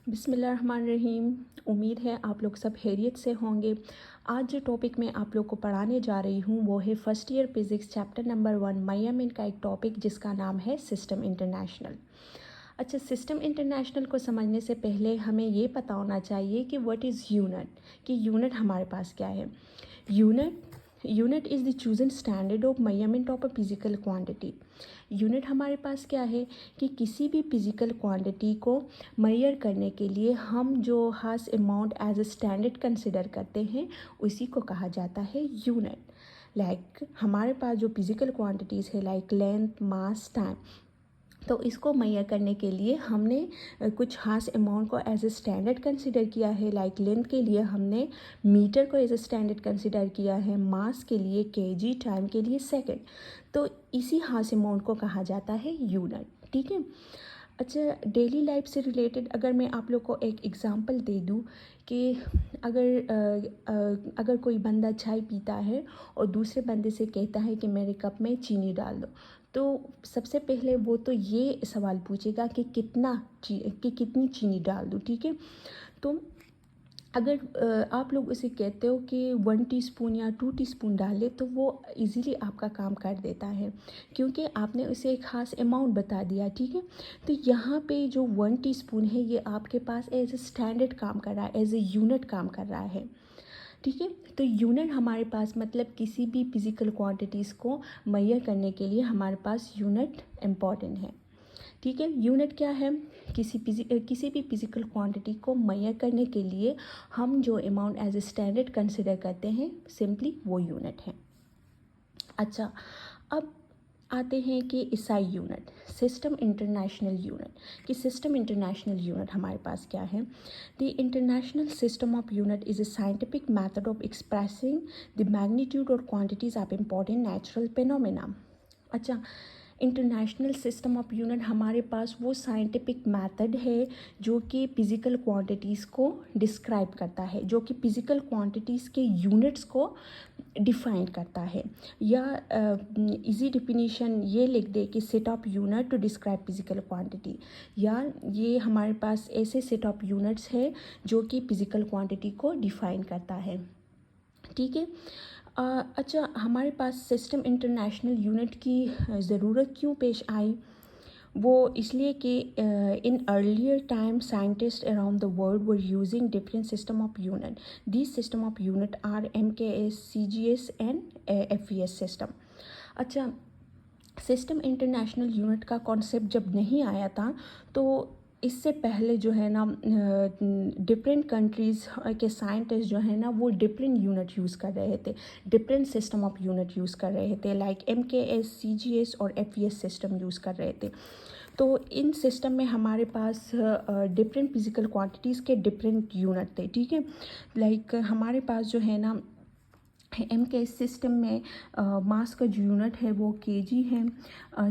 बिस्मिल्लाहिर्रहमानिर्रहीम। उम्मीद है आप लोग सब खैरियत से होंगे। आज जो टॉपिक मैं आप लोग को पढ़ाने जा रही हूँ वो है first year physics chapter number 1 मायामीन का एक टॉपिक जिसका नाम है सिस्टम इंटरनेशनल। अच्छा, सिस्टम इंटरनेशनल को समझने से पहले हमें ये पता होना चाहिए कि व्हाट इज़ यूनिट, कि यूनिट हमारे पास क्या है। Unit is the chosen standard of measurement of a physical quantity. Unit हमारे पास क्या है कि किसी भी फिजिकल क्वांटिटी को मेजर करने के लिए हम जो खास amount as a standard consider करते हैं उसी को कहा जाता है यूनिट। लाइक हमारे पास जो फिजिकल क्वांटिटीज़ है लाइक लेंथ, मास, टाइम, तो इसको मेजर करने के लिए हमने कुछ खास अमाउंट को एज ए स्टैंडर्ड कंसिडर किया है। लाइक लेंथ के लिए हमने मीटर को एज ए स्टैंडर्ड कंसिडर किया है, मास के लिए केजी, टाइम के लिए सेकंड। तो इसी खास अमाउंट को कहा जाता है यूनिट। ठीक है। अच्छा, डेली लाइफ से रिलेटेड अगर मैं आप लोग को एक एग्ज़ाम्पल दे दूँ कि अगर कोई बंदा चाय पीता है और दूसरे बंदे से कहता है कि मेरे कप में चीनी डाल दो, तो सबसे पहले वो तो ये सवाल पूछेगा कि कितनी चीनी डाल दूँ। ठीक है। तो अगर आप लोग उसे कहते हो कि 1 टीस्पून या 2 टीस्पून डालें तो वो इजीली आपका काम कर देता है, क्योंकि आपने उसे एक ख़ास अमाउंट बता दिया। ठीक है। तो यहाँ पे जो 1 टीस्पून है ये आपके पास एज ए स्टैंडर्ड काम कर रहा है, एज ए यूनिट काम कर रहा है। ठीक है। तो यूनिट हमारे पास मतलब किसी भी फिज़िकल क्वांटिटीज़ को मेजर करने के लिए हमारे पास यूनिट इम्पॉर्टेंट है। ठीक है। यूनिट क्या है? किसी भी फिजिकल क्वांटिटी को मेजर करने के लिए हम जो amount as a standard consider करते हैं सिंपली वो यूनिट है। अच्छा, अब आते हैं कि SI unit, system international unit. कि सिस्टम इंटरनेशनल यूनिट हमारे पास क्या है? The international system of unit is a scientific method of expressing the magnitude और quantities of important natural phenomena. अच्छा, इंटरनेशनल सिस्टम ऑफ यूनिट हमारे पास वो साइंटिफिक मेथड है जो कि फ़िज़िकल क्वांटिटीज़ को डिस्क्राइब करता है, जो कि फ़िज़िकल क्वांटिटीज़ के यूनिट्स को डिफाइन करता है। या इजी डिफिनीशन ये लिख दे कि set of unit to describe physical quantity, या ये हमारे पास ऐसे सेट ऑफ यूनिट्स है जो कि फ़िज़िकल क्वांटिटी को डिफाइन करता है। ठीक है। अच्छा, हमारे पास सिस्टम इंटरनेशनल यूनिट की ज़रूरत क्यों पेश आई? वो इसलिए कि in earlier time scientist around the world were using different system of unit. These system of unit are MKS, CGS and FES system. अच्छा, सिस्टम इंटरनेशनल यूनिट का कॉन्सेप्ट जब नहीं आया था तो इससे पहले जो है ना डिफरेंट कंट्रीज़ के साइंटिस्ट जो है ना वो डिफरेंट यूनिट यूज़ कर रहे थे, different system of unit use कर रहे थे। लाइक MKS, CGS और FES सिस्टम यूज़ कर रहे थे। तो इन सिस्टम में हमारे पास डिफरेंट फिजिकल क्वांटिटीज़ के डिफरेंट यूनिट थे। ठीक है। लाइक हमारे पास जो है ना MKS सिस्टम में मास का जो यूनिट है वो केजी है,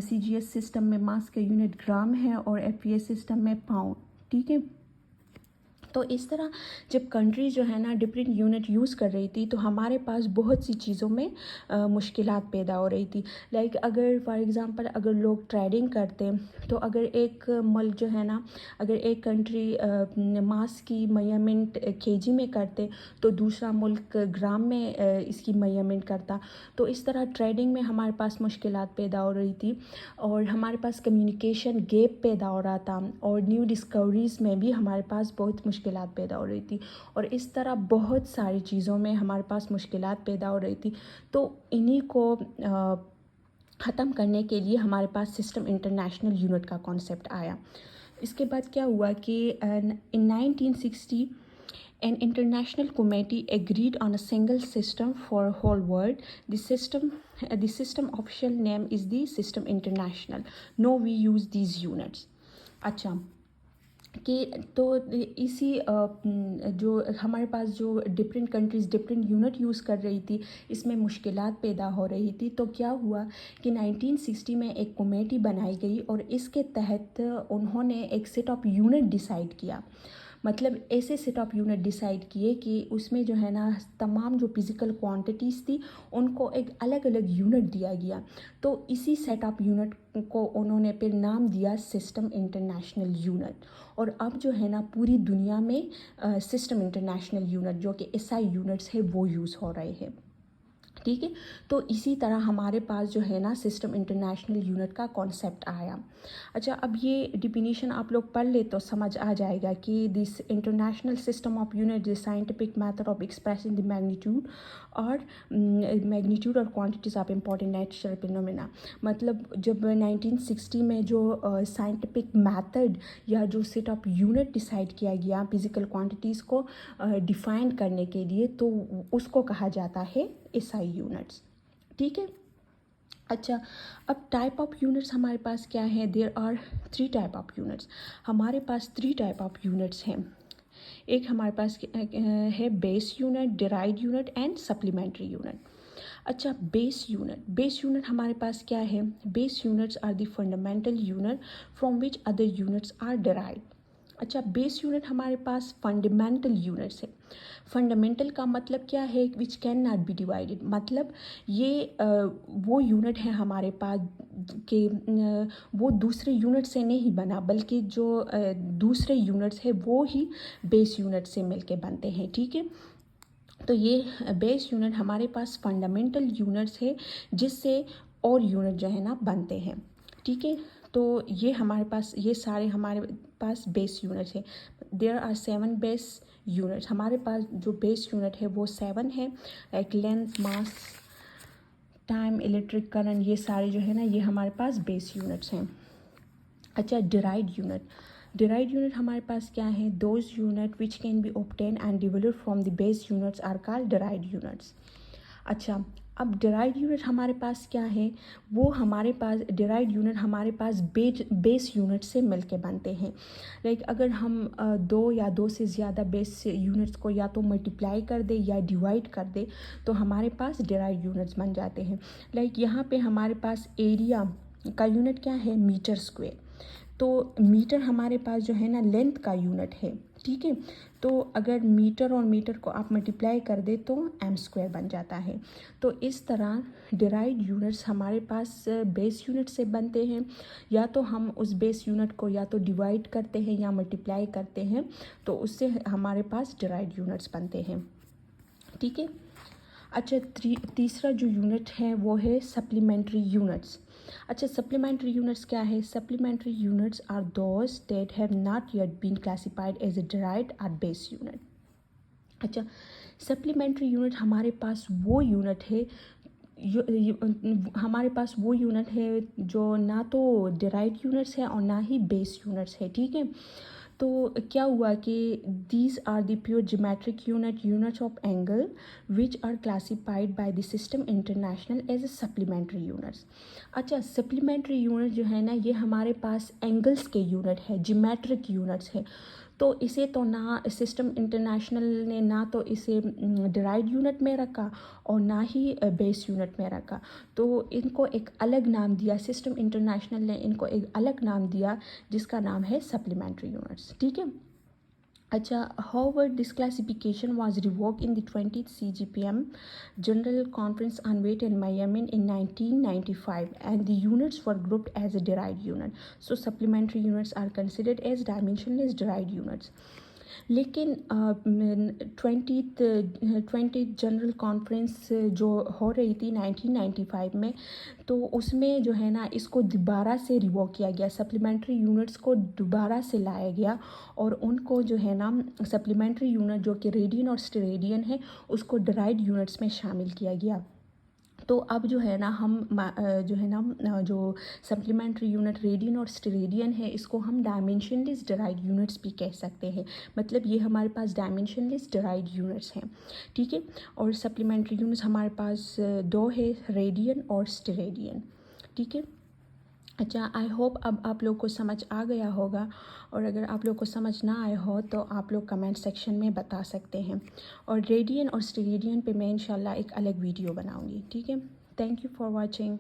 CGS सिस्टम में मास का यूनिट ग्राम है और FES सिस्टम में पाउंड। ठीक है। तो इस तरह जब कंट्री जो है ना डिफरेंट यूनिट यूज़ कर रही थी तो हमारे पास बहुत सी चीज़ों में मुश्किलात पैदा हो रही थी। लाइक अगर फॉर एग्ज़ाम्पल अगर लोग ट्रेडिंग करते तो अगर एक मुल्क जो है ना, अगर एक कंट्री मास की मेजरमेंट केजी में करते तो दूसरा मुल्क ग्राम में इसकी मेजरमेंट करता। तो इस तरह ट्रेडिंग में हमारे पास मुश्किलात पैदा हो रही थी और हमारे पास कम्युनिकेशन गैप पैदा हो रहा था और न्यू डिस्कवरीज़ में भी हमारे पास बहुत मुश्किलात पैदा हो रही थी और इस तरह बहुत सारी चीज़ों में हमारे पास मुश्किलात पैदा हो रही थी। तो इन्हीं को ख़त्म करने के लिए हमारे पास सिस्टम इंटरनेशनल यूनिट का कॉन्सेप्ट आया। इसके बाद क्या हुआ कि इन 1960 an international committee agreed on a single system for whole world. The system official name is the System International. No, we use these units. अच्छा, कि तो इसी जो हमारे पास जो different countries different unit use कर रही थी इसमें मुश्किलात पैदा हो रही थी। तो क्या हुआ कि 1960 में एक कमेटी बनाई गई और इसके तहत उन्होंने एक सेट ऑफ यूनिट डिसाइड किया। मतलब ऐसे सेट ऑफ यूनिट डिसाइड किए कि उसमें जो है ना तमाम जो फिज़िकल क्वांटिटीज़ थी उनको एक अलग अलग यूनिट दिया गया। तो इसी सेट ऑफ यूनिट को उन्होंने फिर नाम दिया सिस्टम इंटरनेशनल यूनिट। और अब जो है ना पूरी दुनिया में सिस्टम इंटरनेशनल यूनिट जो कि एसआई यूनिट्स है वो यूज़ हो रहे हैं। ठीक है, तो इसी तरह हमारे पास जो है ना सिस्टम इंटरनेशनल यूनिट का कॉन्सेप्ट आया। अच्छा, अब ये डिफिनीशन आप लोग पढ़ ले तो समझ आ जाएगा कि this international system of unit is scientific method of expressing the magnitude और quantities of important natural phenomena. मतलब जब 1960 में जो साइंटिफिक मेथड या जो सेट ऑफ यूनिट डिसाइड किया गया फिजिकल क्वांटिटीज़ को डिफाइन करने के लिए, तो उसको कहा जाता है एसआई यूनिट्स। ठीक है। अच्छा, अब टाइप ऑफ यूनिट्स हमारे पास क्या है? There are 3 type of units. हमारे पास 3 टाइप ऑफ यूनिट्स हैं। एक हमारे पास है base unit, derived unit and supplementary unit. अच्छा, बेस यूनिट हमारे पास क्या है? Base units are the fundamental unit from which other units are derived. अच्छा, बेस यूनिट हमारे पास फंडामेंटल यूनिट्स है। फंडामेंटल का मतलब क्या है? Which can not be divided. मतलब ये वो यूनिट है हमारे पास कि वो दूसरे यूनिट से नहीं बना, बल्कि जो दूसरे यूनिट्स है वो ही बेस यूनिट से मिलके बनते हैं। ठीक है, तो ये बेस यूनिट हमारे पास फंडामेंटल यूनिट्स है जिससे और यूनिट जो है ना बनते हैं। ठीक है, तो ये हमारे पास ये सारे हमारे पास बेस यूनिट्स है। There are 7 base units. हमारे पास जो बेस यूनिट है वो 7 है। Like length, mass, time, electric current, ये सारे जो है ना ये हमारे पास बेस यूनिट्स हैं। अच्छा, डिराइव्ड यूनिट हमारे पास क्या है? Those unit which can be obtain and develop from the base units are called derived units. अच्छा, अब डिराइव्ड यूनिट हमारे पास क्या है? वो हमारे पास डिराइव्ड यूनिट हमारे पास बेस यूनिट से मिलके बनते हैं। लाइक अगर हम 2 या 2 से ज़्यादा बेस यूनिट्स को या तो मल्टीप्लाई कर दे या डिवाइड कर दे तो हमारे पास डिराइव्ड यूनिट्स बन जाते हैं। लाइक यहाँ पे हमारे पास एरिया का यूनिट क्या है? Metre square. तो मीटर हमारे पास जो है ना लेंथ का यूनिट है। ठीक है, तो अगर मीटर और मीटर को आप मल्टीप्लाई कर दे तो एम स्क्वायर बन जाता है। तो इस तरह डिराइव्ड यूनिट्स हमारे पास बेस यूनिट से बनते हैं। या तो हम उस बेस यूनिट को या तो डिवाइड करते हैं या मल्टीप्लाई करते हैं, तो उससे हमारे पास डिराइव्ड यूनिट्स बनते हैं। ठीक है। अच्छा, तीसरा जो यूनिट है वो है सप्लीमेंट्री यूनिट्स। अच्छा, सप्लीमेंट्री यूनिट्स क्या है? Supplementary units are those that have not yet been classified as a derived और बेस यूनिट। अच्छा, सप्लीमेंट्री यूनिट हमारे पास वो यूनिट है हमारे पास वो यूनिट है जो ना तो डिराइव्ड यूनिट्स है और ना ही बेस यूनिट्स है। ठीक है, तो क्या हुआ कि these are the pure geometric units of angle which are classified by the system international as a supplementary units. अच्छा, सप्लीमेंट्री यूनिट जो है ना ये हमारे पास एंगल्स के यूनिट है, ज्योमेट्रिक यूनिट्स है। तो इसे तो ना सिस्टम इंटरनेशनल ने ना तो इसे डिराइव्ड यूनिट में रखा और ना ही बेस यूनिट में रखा, तो इनको एक अलग नाम दिया। सिस्टम इंटरनेशनल ने इनको एक अलग नाम दिया जिसका नाम है सप्लीमेंट्री यूनिट्स। ठीक है। अच्छा, however, this classification was revoked in the 20th CGPM General Conference on Weight and Measurement in 1995, and the units were grouped as a derived unit. So, supplementary units are considered as dimensionless derived units. लेकिन 20th general conference जो हो रही थी 1995 में, तो उसमें जो है ना इसको दोबारा से रिवॉक किया गया, सप्लीमेंट्री यूनिट्स को दोबारा से लाया गया और उनको जो है ना सप्लीमेंट्री यूनिट जो कि रेडियन और स्टेरेडियन है उसको डिराइव्ड यूनिट्स में शामिल किया गया। तो अब जो है ना हम जो है ना जो सप्लीमेंट्री यूनिट रेडियन और स्टेरेडियन है इसको हम डायमेंशनलेस डिराइव्ड यूनिट्स भी कह सकते हैं। मतलब ये हमारे पास डायमेंशनलेस डिराइव्ड यूनिट्स हैं। ठीक है, और सप्लीमेंट्री यूनिट्स हमारे पास 2 है, रेडियन और स्टेरेडियन। ठीक है। अच्छा, आई होप अब आप लोग को समझ आ गया होगा, और अगर आप लोग को समझ ना आया हो तो आप लोग कमेंट सेक्शन में बता सकते हैं, और रेडियन और स्टेरेडियन पे मैं इंशाल्लाह एक अलग वीडियो बनाऊंगी। ठीक है, थैंक यू फॉर वाचिंग।